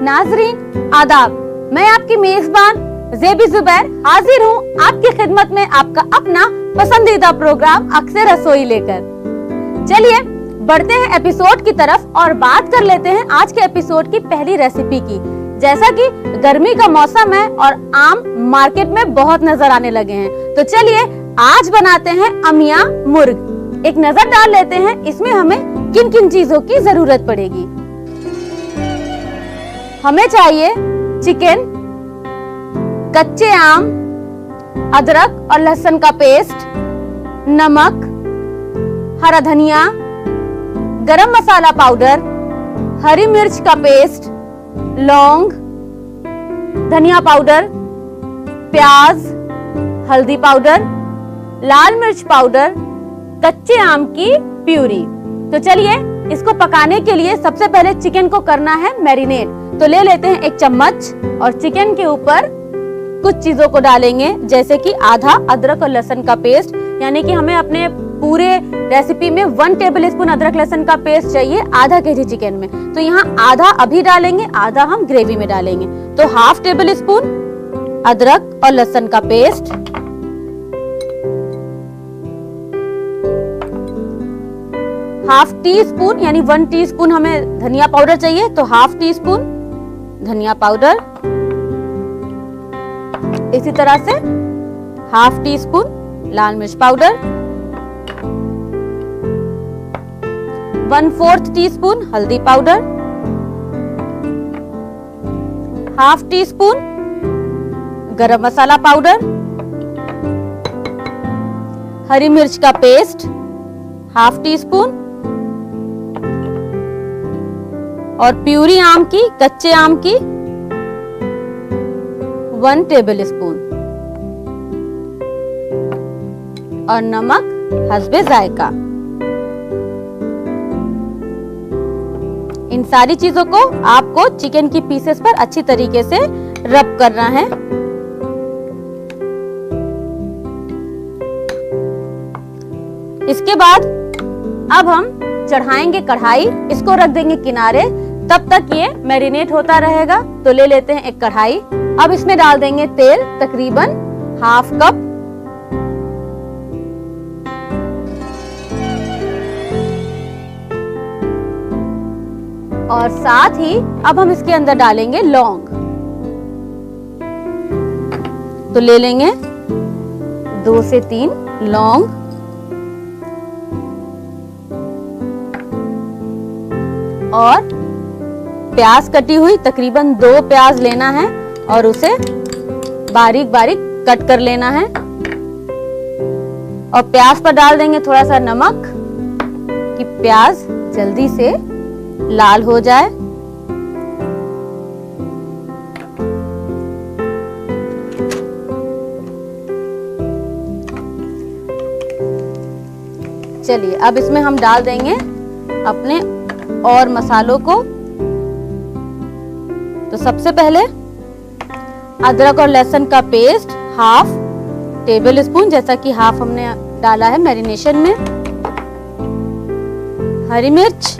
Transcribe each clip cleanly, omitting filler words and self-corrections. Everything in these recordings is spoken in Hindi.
नाजरीन आदाब, मैं आपकी मेजबान ज़ेबी ज़ुबैर हाजिर हूँ आपकी खिदमत में आपका अपना पसंदीदा प्रोग्राम अक्सर रसोई लेकर। चलिए बढ़ते हैं एपिसोड की तरफ और बात कर लेते हैं आज के एपिसोड की पहली रेसिपी की। जैसा कि गर्मी का मौसम है और आम मार्केट में बहुत नजर आने लगे हैं, तो चलिए आज बनाते हैं अमिया मुर्ग। एक नजर डाल लेते हैं इसमें हमें किन किन चीजों की जरूरत पड़ेगी। हमें चाहिए चिकन, कच्चे आम, अदरक और लहसुन का पेस्ट, नमक, हरा धनिया, गरम मसाला पाउडर, हरी मिर्च का पेस्ट, लौंग, धनिया पाउडर, प्याज, हल्दी पाउडर, लाल मिर्च पाउडर, कच्चे आम की प्यूरी। तो चलिए इसको पकाने के लिए सबसे पहले चिकन को करना है मैरिनेट। तो ले लेते हैं एक चम्मच और चिकन के ऊपर कुछ चीजों को डालेंगे, जैसे कि आधा अदरक और लहसुन का पेस्ट, यानी कि हमें अपने पूरे रेसिपी में 1 टेबल स्पून अदरक लहसुन का पेस्ट चाहिए आधा केजी चिकन में। तो यहाँ आधा अभी डालेंगे, आधा हम ग्रेवी में डालेंगे। तो हाफ टेबल स्पून अदरक और लहसुन का पेस्ट, हाफ टी स्पून यानी 1 टीस्पून हमें धनिया पाउडर चाहिए, तो हाफ टी स्पून धनिया पाउडर, इसी तरह से हाफ टी स्पून लाल मिर्च पाउडर, 1/4 टीस्पून हल्दी पाउडर, हाफ टी स्पून गरम मसाला पाउडर, हरी मिर्च का पेस्ट हाफ टी स्पून और प्यूरी आम की, कच्चे आम की 1 टेबल स्पून और नमक हस्बे जायका। इन सारी चीजों को आपको चिकन की पीसेस पर अच्छी तरीके से रब करना है। इसके बाद अब हम चढ़ाएंगे कढ़ाई, इसको रख देंगे किनारे, तब तक ये मैरिनेट होता रहेगा। तो ले लेते हैं एक कढ़ाई, अब इसमें डाल देंगे तेल तकरीबन हाफ कप, और साथ ही अब हम इसके अंदर डालेंगे लौंग। तो ले लेंगे 2 से 3 लौंग और प्याज कटी हुई, तकरीबन 2 प्याज लेना है और उसे बारीक बारीक कट कर लेना है। और प्याज पर डाल देंगे थोड़ा सा नमक कि प्याज जल्दी से लाल हो जाए। चलिए अब इसमें हम डाल देंगे अपने और मसालों को। तो सबसे पहले अदरक और लहसुन का पेस्ट हाफ टेबल स्पून, जैसा कि हाफ हमने डाला है मैरिनेशन में, हरी मिर्च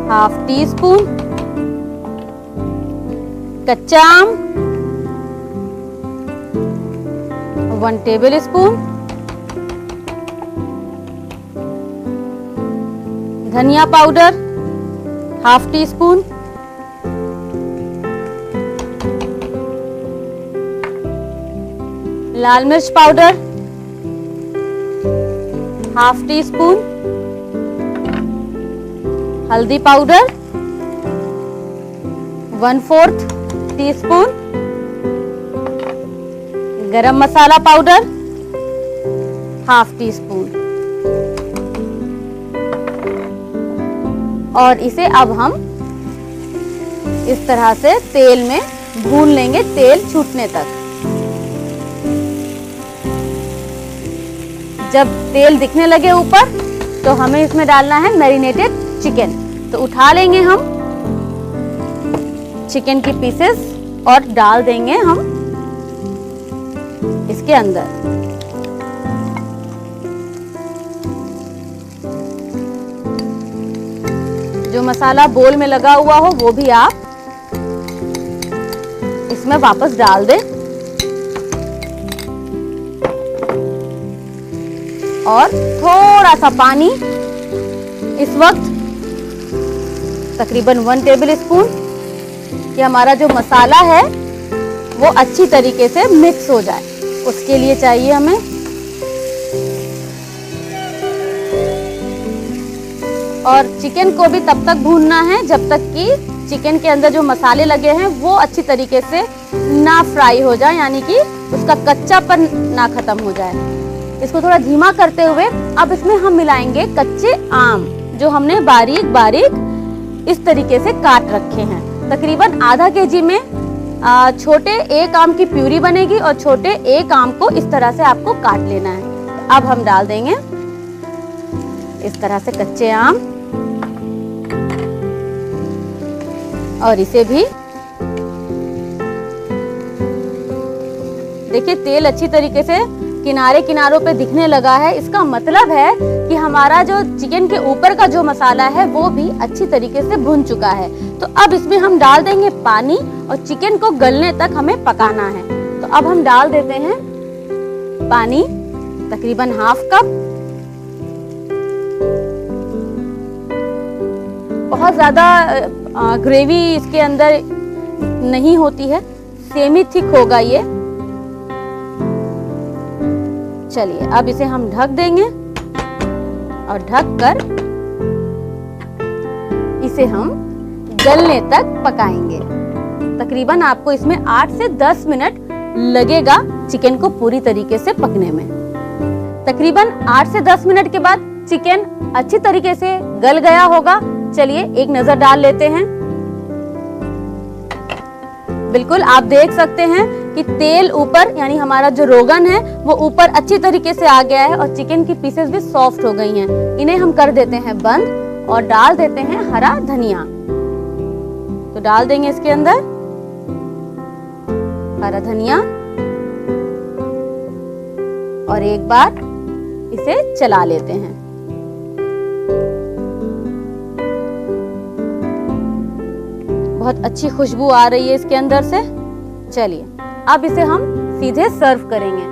हाफ टी स्पून, कच्चा आम 1 टेबल स्पून, धनिया पाउडर हाफ टी स्पून, लाल मिर्च पाउडर हाफ टी स्पून, हल्दी पाउडर 1/4 टीस्पून, गरम मसाला पाउडर हाफ टी स्पून। और इसे अब हम इस तरह से तेल में भून लेंगे, तेल छूटने तक। जब तेल दिखने लगे ऊपर, तो हमें इसमें डालना है मैरिनेटेड चिकन। तो उठा लेंगे हम चिकन की पीसेस और डाल देंगे हम इसके अंदर। जो मसाला बोल में लगा हुआ हो वो भी आप इसमें वापस डाल दें और थोड़ा सा पानी, इस वक्त तकरीबन 1 टेबल स्पून, कि हमारा जो मसाला है वो अच्छी तरीके से मिक्स हो जाए, उसके लिए चाहिए हमें। और चिकन को भी तब तक भूनना है जब तक कि चिकन के अंदर जो मसाले लगे हैं वो अच्छी तरीके से ना फ्राई हो जाए, यानी कि उसका कच्चापन ना खत्म हो जाए। इसको थोड़ा धीमा करते हुए अब इसमें हम मिलाएंगे कच्चे आम, जो हमने बारीक बारीक इस तरीके से काट रखे हैं। तकरीबन आधा केजी में छोटे एक आम की प्यूरी बनेगी और छोटे एक आम को इस तरह से आपको काट लेना है। अब हम डाल देंगे इस तरह से कच्चे आम और इसे भी देखिए तेल अच्छी तरीके से किनारे किनारों पे दिखने लगा है। इसका मतलब है कि हमारा जो चिकन के ऊपर का जो मसाला है वो भी अच्छी तरीके से भुन चुका है। तो अब इसमें हम डाल देंगे पानी और चिकन को गलने तक हमें पकाना है। तो अब हम डाल देते हैं पानी, तकरीबन ½ कप। बहुत ज्यादा ग्रेवी इसके अंदर नहीं होती है, सेमी थिक होगा ये। चलिए अब इसे हम ढक देंगे और ढककर इसे हम गलने तक पकाएंगे। तकरीबन आपको इसमें 8 से 10 मिनट लगेगा चिकन को पूरी तरीके से पकने में। तकरीबन 8 से 10 मिनट के बाद चिकन अच्छी तरीके से गल गया होगा। चलिए एक नजर डाल लेते हैं। बिल्कुल आप देख सकते हैं कि तेल ऊपर, यानी हमारा जो रोगन है वो ऊपर अच्छी तरीके से आ गया है और चिकन की पीसेस भी सॉफ्ट हो गई हैं। इन्हें हम कर देते हैं बंद और डाल देते हैं हरा धनिया। तो डाल देंगे इसके अंदर हरा धनिया और एक बार इसे चला लेते हैं। बहुत अच्छी खुशबू आ रही है इसके अंदर से। चलिए अब इसे हम सीधे सर्व करेंगे।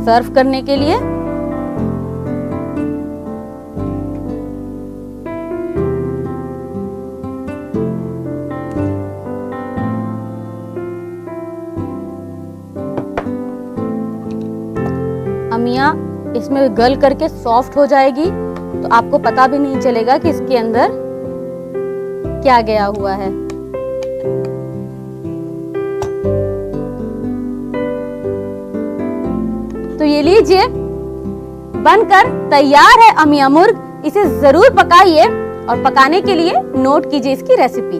सर्व करने के लिए अमिया इसमें गल करके सॉफ्ट हो जाएगी, तो आपको पता भी नहीं चलेगा कि इसके अंदर क्या गया हुआ है। तो ये लीजिए बनकर तैयार है अमिया मुर्ग। इसे जरूर पकाइए और पकाने के लिए नोट कीजिए इसकी रेसिपी।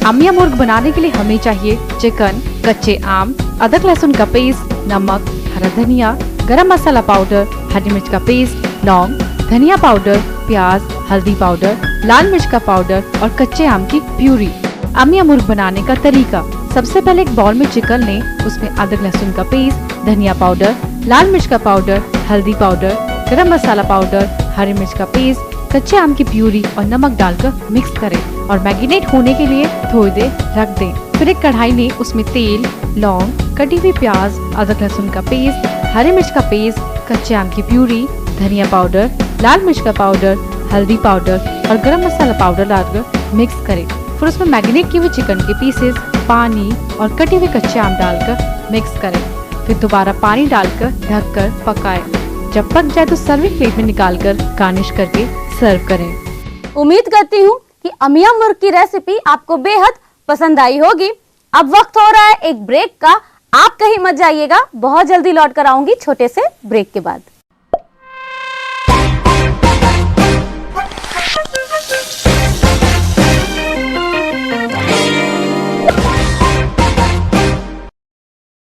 अमिया मुर्ग बनाने के लिए हमें चाहिए चिकन, कच्चे आम, अदरक लहसुन का पेस्ट, नमक, हरा धनिया, गरम मसाला पाउडर, हरी मिर्च का पेस्ट, लौंग, धनिया पाउडर, प्याज, हल्दी पाउडर, लाल मिर्च का पाउडर और कच्चे आम की प्यूरी। अमिया मुर्ग बनाने का तरीका: सबसे पहले एक बाउल में चिकन लें, उसमें अदरक लहसुन का पेस्ट, धनिया पाउडर, लाल मिर्च का पाउडर, हल्दी पाउडर, गरम मसाला पाउडर, हरी मिर्च का पेस्ट, कच्चे आम की प्यूरी और नमक डालकर मिक्स करें और मैरिनेट होने के लिए थोड़ी देर रख दें। फिर एक कढ़ाई में उसमें तेल, लौंग, कटी हुई प्याज, अदरक लहसुन का पेस्ट, हरी मिर्च का पेस्ट, कच्चे आम की प्यूरी, धनिया पाउडर, लाल मिर्च का पाउडर, हल्दी पाउडर और गरम मसाला पाउडर डालकर मिक्स करें। फिर उसमें मैरिनेट किए हुए चिकन के पीसेस, पानी और कटे हुए कच्चे आम डालकर मिक्स करें। फिर दोबारा पानी डालकर ढककर पकाएं। जब पक जाए तो सर्विंग प्लेट में निकालकर गार्निश करके सर्व करें। उम्मीद करती हूँ कि अमिया मुर्ग की रेसिपी आपको बेहद पसंद आई होगी। अब वक्त हो रहा है एक ब्रेक का। आप कहीं मत जाइएगा, बहुत जल्दी लौट कर आऊंगी छोटे से ब्रेक के बाद।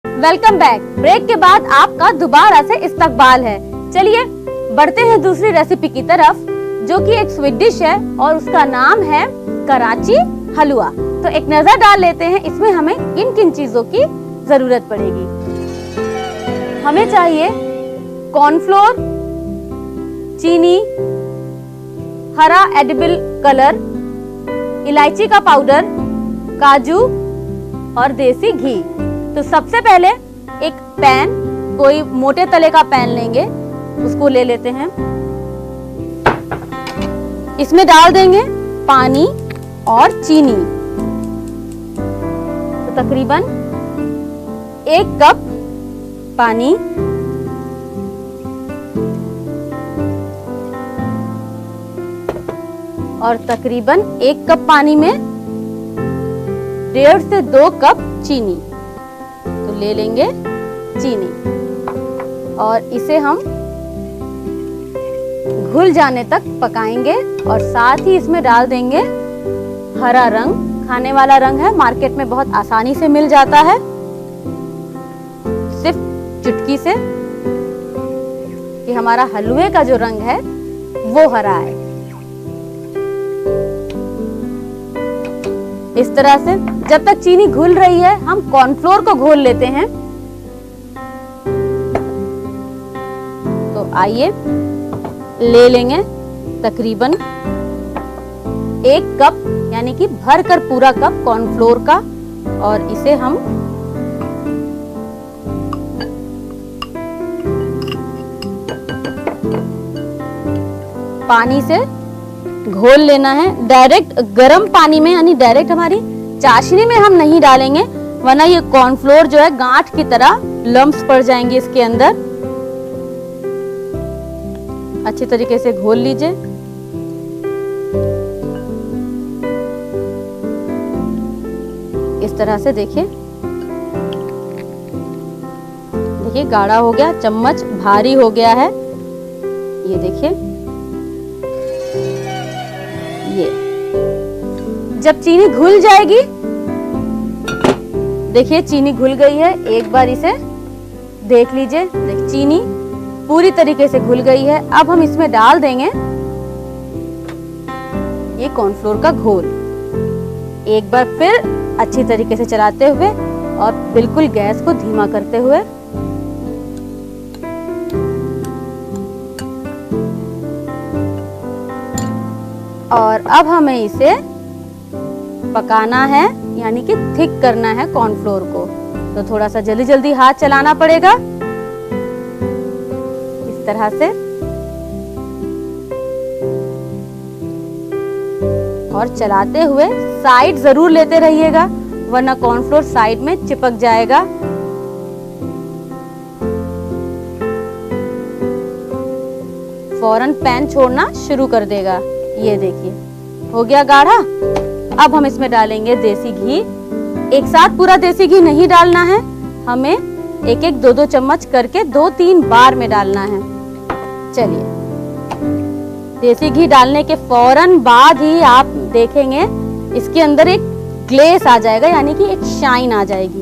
Welcome back. ब्रेक के बाद आपका दोबारा से इस्तकबाल है। चलिए बढ़ते हैं दूसरी रेसिपी की तरफ, जो कि एक स्वीट डिश है और उसका नाम है कराची हलवा। तो एक नजर डाल लेते हैं इसमें हमें किन किन चीजों की जरूरत पड़ेगी। हमें चाहिए कॉर्नफ्लोर, चीनी, हरा एडिबल कलर, इलायची का पाउडर, काजू और देसी घी। तो सबसे पहले एक पैन, कोई मोटे तले का पैन लेंगे, उसको ले लेते हैं। इसमें डाल देंगे पानी और चीनी। तो तकरीबन 1 कप पानी, और तकरीबन 1 कप पानी में 1.5 से 2 कप चीनी। तो ले लेंगे चीनी और इसे हम घुल जाने तक पकाएंगे। और साथ ही इसमें डाल देंगे हरा रंग, खाने वाला रंग है, मार्केट में बहुत आसानी से मिल जाता है, सिर्फ चुटकी से, कि हमारा हलवे का जो रंग है वो हरा है। इस तरह से जब तक चीनी घुल रही है हम कॉर्नफ्लोर को घोल लेते हैं। तो आइए ले लेंगे तकरीबन 1 कप, यानी कि भर कर पूरा कप कॉर्नफ्लोर का, और इसे हम पानी से घोल लेना है। डायरेक्ट गर्म पानी में, यानी डायरेक्ट हमारी चाशनी में हम नहीं डालेंगे, वरना ये कॉर्नफ्लोर जो है गांठ की तरह लम्प्स पड़ जाएंगे इसके अंदर। अच्छी तरीके से घोल लीजिए। इस तरह से देखिए गाढ़ा हो गया, चम्मच भारी हो गया है। ये देखिए, ये जब चीनी घुल जाएगी, देखिए चीनी घुल गई है, एक बार इसे देख लीजिए। देखिए चीनी पूरी तरीके से घुल गई है। अब हम इसमें डाल देंगे ये कॉर्नफ्लोर का घोल। एक बार फिर अच्छी तरीके से चलाते हुए और बिल्कुल गैस को धीमा करते हुए। और अब हमें इसे पकाना है, यानी कि थिक करना है कॉर्नफ्लोर को। तो थोड़ा सा जल्दी जल्दी हाथ चलाना पड़ेगा इस तरह से, और चलाते हुए साइड जरूर लेते रहिएगा, वरना कॉर्नफ्लोर साइड में चिपक जाएगा। फौरन पैन छोड़ना शुरू कर देगा। ये देखिए हो गया गाढ़ा। अब हम इसमें डालेंगे देसी घी। एक साथ पूरा देसी घी नहीं डालना है, हमें एक एक 2-2 चम्मच करके 2-3 बार में डालना है। चलिए, देसी घी डालने के फौरन बाद ही आप देखेंगे इसके अंदर एक ग्लेस आ जाएगा, यानी कि एक शाइन आ जाएगी।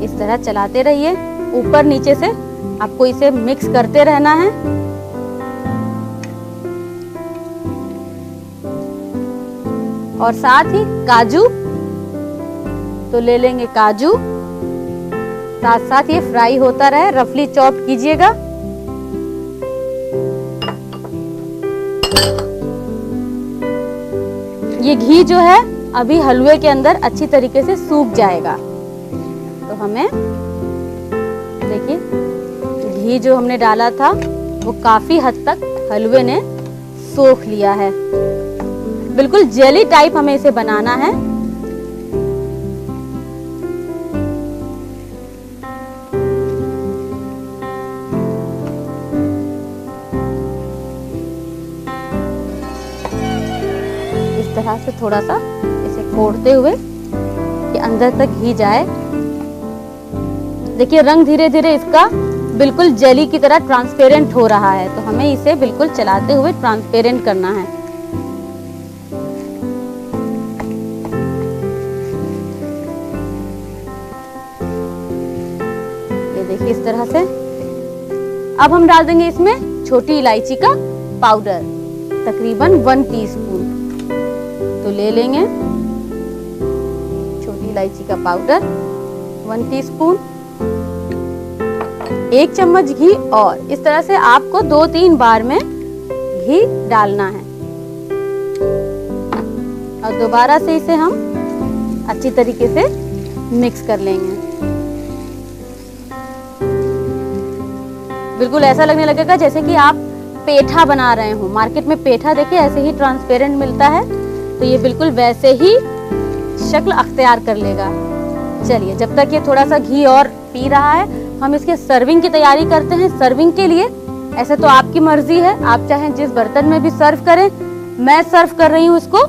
इस तरह चलाते रहिए, ऊपर नीचे से आपको इसे मिक्स करते रहना है। और साथ ही काजू, तो ले लेंगे काजू, साथ साथ ये फ्राई होता रहे, रफली चॉप कीजिएगा। ये घी जो है अभी हलवे के अंदर अच्छी तरीके से सूख जाएगा। तो हमें देखिए घी जो हमने डाला था वो काफी हद तक हलवे ने सोख लिया है। बिल्कुल जेली टाइप हमें इसे बनाना है। इस तरह से थोड़ा सा इसे फोड़ते हुए कि अंदर तक घी जाए। देखिए रंग धीरे धीरे इसका बिल्कुल जेली की तरह ट्रांसपेरेंट हो रहा है। तो हमें इसे बिल्कुल चलाते हुए ट्रांसपेरेंट करना है। देखिए इस तरह से। अब हम डाल देंगे इसमें छोटी इलायची का पाउडर, तकरीबन 1 टीस्पून। तो ले लेंगे छोटी इलायची का पाउडर 1 टीस्पून, 1 चम्मच घी, और इस तरह से आपको 2-3 बार में घी डालना है और दोबारा से इसे हम अच्छी तरीके से मिक्स कर लेंगे। बिल्कुल ऐसा लगने लगेगा जैसे कि आप पेठा बना रहे हो। मार्केट में पेठा देखिए ऐसे ही ट्रांसपेरेंट मिलता है, तो ये बिल्कुल वैसे ही शक्ल अख्तियार कर लेगा। चलिए, जब तक ये थोड़ा सा घी और पी रहा है, हम इसके सर्विंग की तैयारी करते हैं। सर्विंग के लिए ऐसे तो आपकी मर्जी है, आप चाहें जिस बर्तन में भी सर्व करें। मैं सर्व कर रही हूँ इसको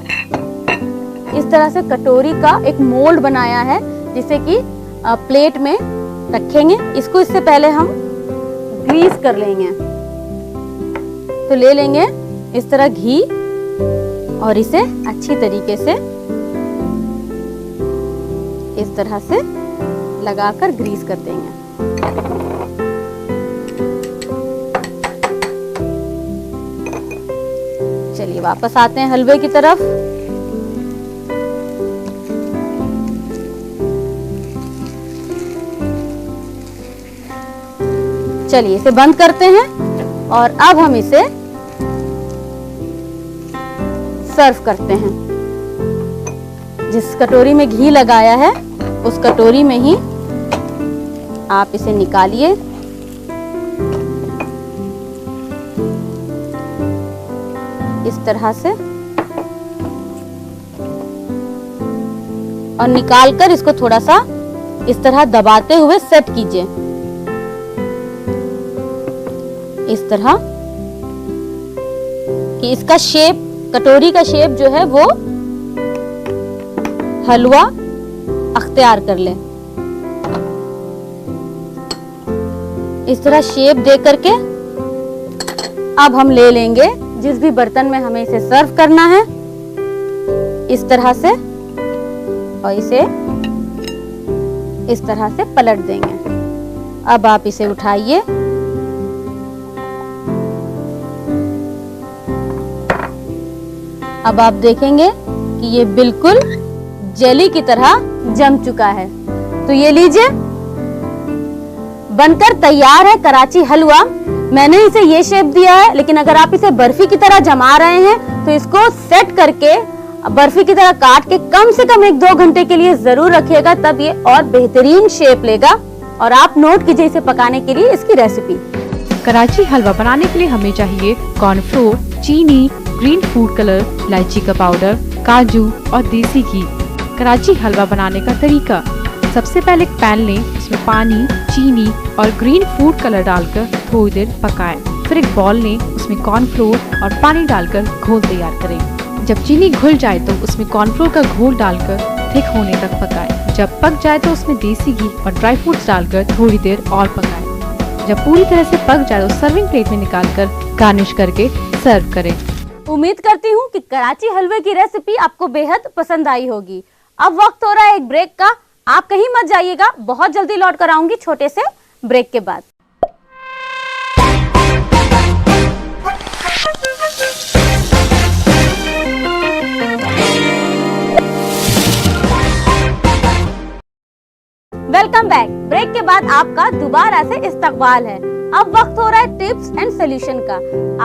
इस तरह से कटोरी का एक मोल्ड बनाया है, जिसे कि प्लेट में रखेंगे। इसको इससे पहले हम ग्रीस कर लेंगे। तो ले लेंगे इस तरह घी और इसे अच्छी तरीके से इस तरह से लगाकर ग्रीस कर देंगे। चलिए वापस आते हैं हलवे की तरफ। चलिए इसे बंद करते हैं और अब हम इसे सर्व करते हैं। जिस कटोरी में घी लगाया है उस कटोरी में ही आप इसे निकालिए। इस तरह से और निकालकर इसको थोड़ा सा इस तरह दबाते हुए सेट कीजिए। इस तरह कि इसका शेप, कटोरी का शेप जो है वो हलवा अख्तियार कर ले। इस तरह शेप दे करके अब हम ले लेंगे जिस भी बर्तन में हमें इसे सर्व करना है, इस तरह से, और इसे इस तरह से पलट देंगे। अब आप इसे उठाइए। अब आप देखेंगे कि ये बिल्कुल जेली की तरह जम चुका है। तो ये लीजिए, बनकर तैयार है कराची हलवा। मैंने इसे ये शेप दिया है, लेकिन अगर आप इसे बर्फी की तरह जमा रहे हैं तो इसको सेट करके बर्फी की तरह काट के कम से कम 1-2 घंटे के लिए जरूर रखिएगा, तब ये और बेहतरीन शेप लेगा। और आप नोट कीजिए इसे पकाने के लिए इसकी रेसिपी। कराची हलवा बनाने के लिए हमें चाहिए कॉर्नफ्लोर, चीनी, ग्रीन फूड कलर, इलायची का पाउडर, काजू और देसी घी। कराची हलवा बनाने का तरीका: सबसे पहले एक पैन लें, उसमें पानी, चीनी और ग्रीन फूड कलर डालकर थोड़ी देर पकाएं। फिर एक बॉल लें, उसमें कॉर्नफ्लोर और पानी डालकर घोल तैयार करें। जब चीनी घुल जाए तो उसमें कॉर्नफ्लोर का घोल डालकर थिक होने तक पकाएं। जब पक जाए तो उसमें देसी घी और ड्राई फ्रूट्स डालकर थोड़ी देर और पकाएं। जब पूरी तरह से पक जाए तो सर्विंग प्लेट में निकालकर गार्निश करके सर्व करें। उम्मीद करती हूँ कि कराची हलवे की रेसिपी आपको बेहद पसंद आई होगी। अब वक्त हो रहा है एक ब्रेक का। आप कहीं मत जाइएगा, बहुत जल्दी लौट कर आऊंगी छोटे से ब्रेक के बाद। Welcome back. ब्रेक के बाद आपका दोबारा से इस्तकबाल है। अब वक्त हो रहा है टिप्स एंड सोल्यूशन का।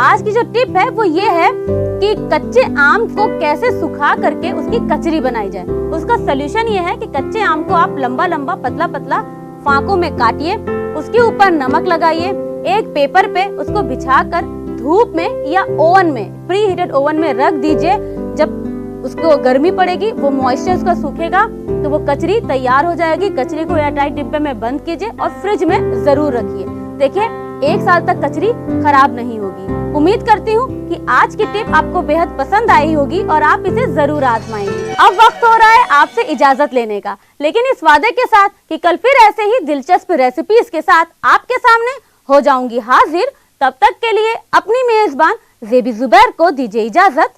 आज की जो टिप है वो ये है कि कच्चे आम को कैसे सुखा करके उसकी कचरी बनाई जाए। उसका सोल्यूशन ये है कि कच्चे आम को आप लंबा लंबा पतला पतला फांकों में काटिए, उसके ऊपर नमक लगाइए, एक पेपर पे उसको बिछाकर धूप में या ओवन में, प्री हीटेड ओवन में रख दीजिए। जब उसको गर्मी पड़ेगी, वो मॉइस्चर उसका सूखेगा तो वो कचरी तैयार हो जाएगी। कचरी को एयरटाइट डिब्बे में बंद कीजिए और फ्रिज में जरूर रखिए। देखिए 1 साल तक कचरी खराब नहीं होगी। उम्मीद करती हूँ कि आज की टिप आपको बेहद पसंद आई होगी और आप इसे जरूर आजमाएंगे। अब वक्त हो रहा है आपसे इजाजत लेने का, लेकिन इस वादे के साथ कि कल फिर ऐसे ही दिलचस्प रेसिपीज के साथ आपके सामने हो जाऊंगी हाजिर। तब तक के लिए अपनी मेजबान ज़ेबी ज़ुबैर को दीजिए इजाजत।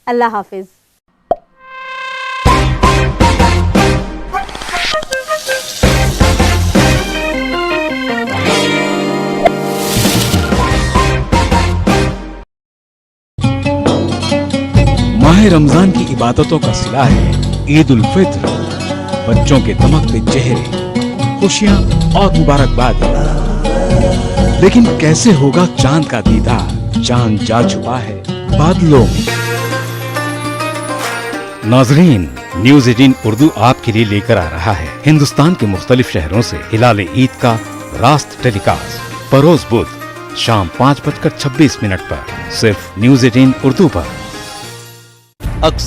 अल्लाह हाफिज। माह रमजान की इबादतों का सिला है ईद उल फित्र। बच्चों के दमकते चेहरे, खुशियां और मुबारकबाद। लेकिन कैसे होगा चांद का दीदार? चांद जा छुपा है बादलों में। नाजरीन, न्यूज 18 उर्दू आपके लिए लेकर आ रहा है हिंदुस्तान के मुख्तलिफ शहरों से हिलाल ईद का रास्त टेलीकास्ट बरोज बुध शाम 5:26 पर सिर्फ न्यूज 18 उर्दू पर। अक्स